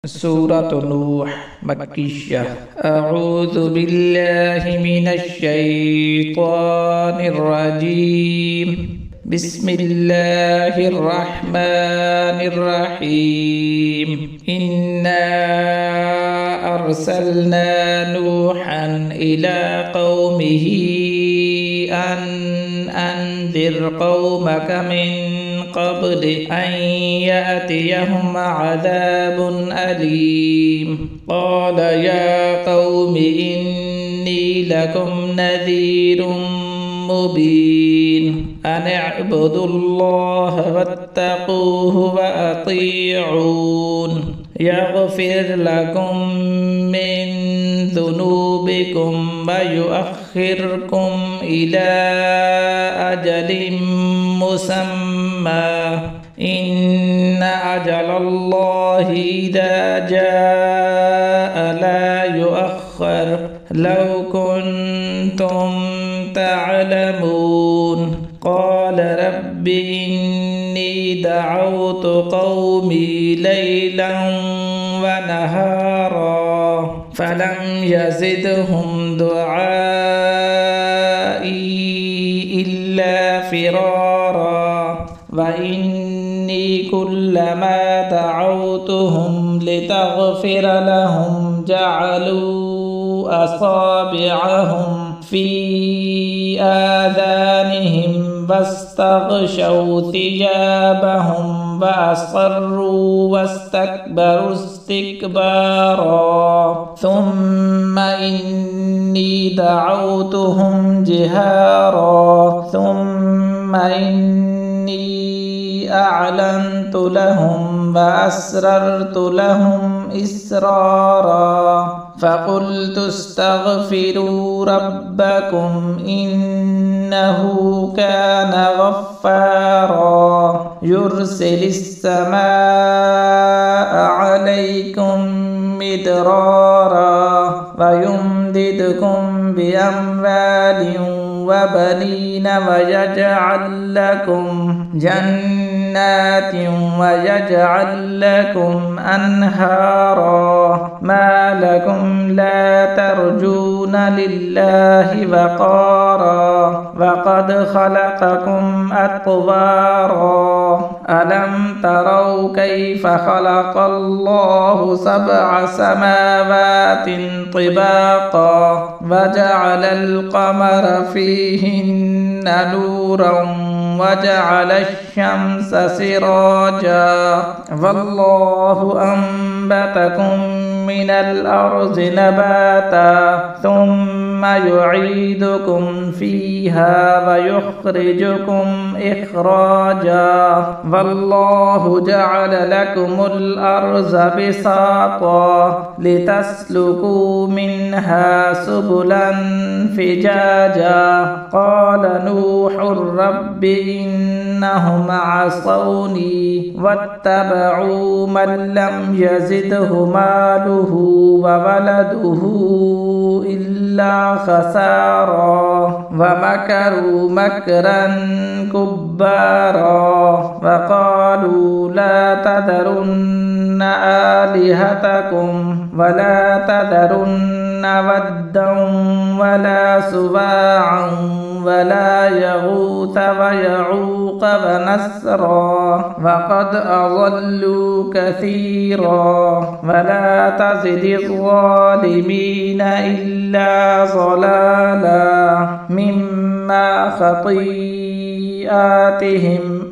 سورة نوح مكية. أعوذ بالله من الشيطان الرجيم. بسم الله الرحمن الرحيم. إنا أرسلنا نوحا إلى قومه أن أنذر قومك من قبل أن يأتيهم عذاب أليم. قال يا قوم إني لكم نذير مبين. أن اعبدوا الله واتقوه وأطيعون. يغفر لكم من ذنوبكم ويؤخركم إلى أجل مسمى. إن أجل الله إذا جاء لا يؤخر. لو كنتم تعلمون. قال رب إني دعوت قومي ليلا ونهارا فلم يزدهم دعائي إلا فرارا. وإني كلما دعوتهم لتغفر لهم جعلوا أصابعهم في آذانهم واستغشوا ثيابهم وأصروا واستكبروا استكبارا. ثم إني دعوتهم جهارا ثم إني أعلنت لهم وأسررت لهم إسرارا. فقلت استغفروا ربكم إنه كان غفارا. يرسل السماء عليكم مدرارا ويمددكم بأموال وبنين ويجعل لكم جنات ويجعل لكم أنهارا. ما لكم لا ترجون لله وقارا وقد خلقكم أطوارا. ألم تروا كيف خلق الله سبع سماوات طباقا وجعل القمر فيهن نورا وجعل الشمس سراجا. والله أنبتكم من الأرض نباتا ثم يعيدكم فيها ويخرجكم إخراجا. والله جعل لكم الأرض بساطا لتسلكوا منها سبلا فجاجا. قال نوح رب إنهم عصوني واتبعوا من لم يزده ماله وولده إلا خسارا. ومكروا مكرا كبارا. وقالوا لا تذرن آلهتكم ولا تذرن ودا ولا سواعا ولا يغوث ويعوق ونسرا وقد أضلوا كثيرا. ولا تزد الظالمين إلا ضلالا. مما خطيئاتهم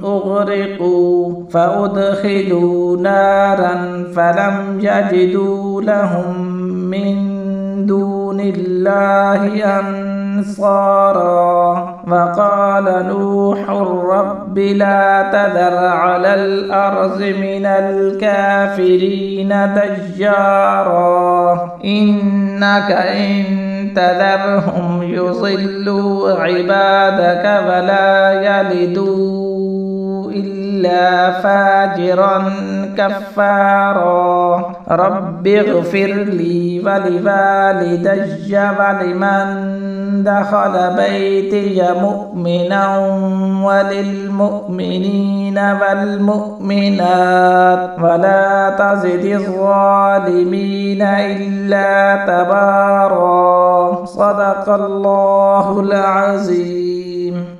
أغرقوا فأدخلوا نارا فلم يجدوا لهم من دون الله أنصارا. وقال نوح رب لا تذر على الأرض من الكافرين ديارا. إنك إن تذرهم يضلوا عبادك ولا يلدوا إلا فاجرا كفارا. رب اغفر لي ولوالدي ولمن دخل بيتي مؤمنا وللمؤمنين والمؤمنات ولا تزد الظالمين إلا تبارا. صدق الله العظيم.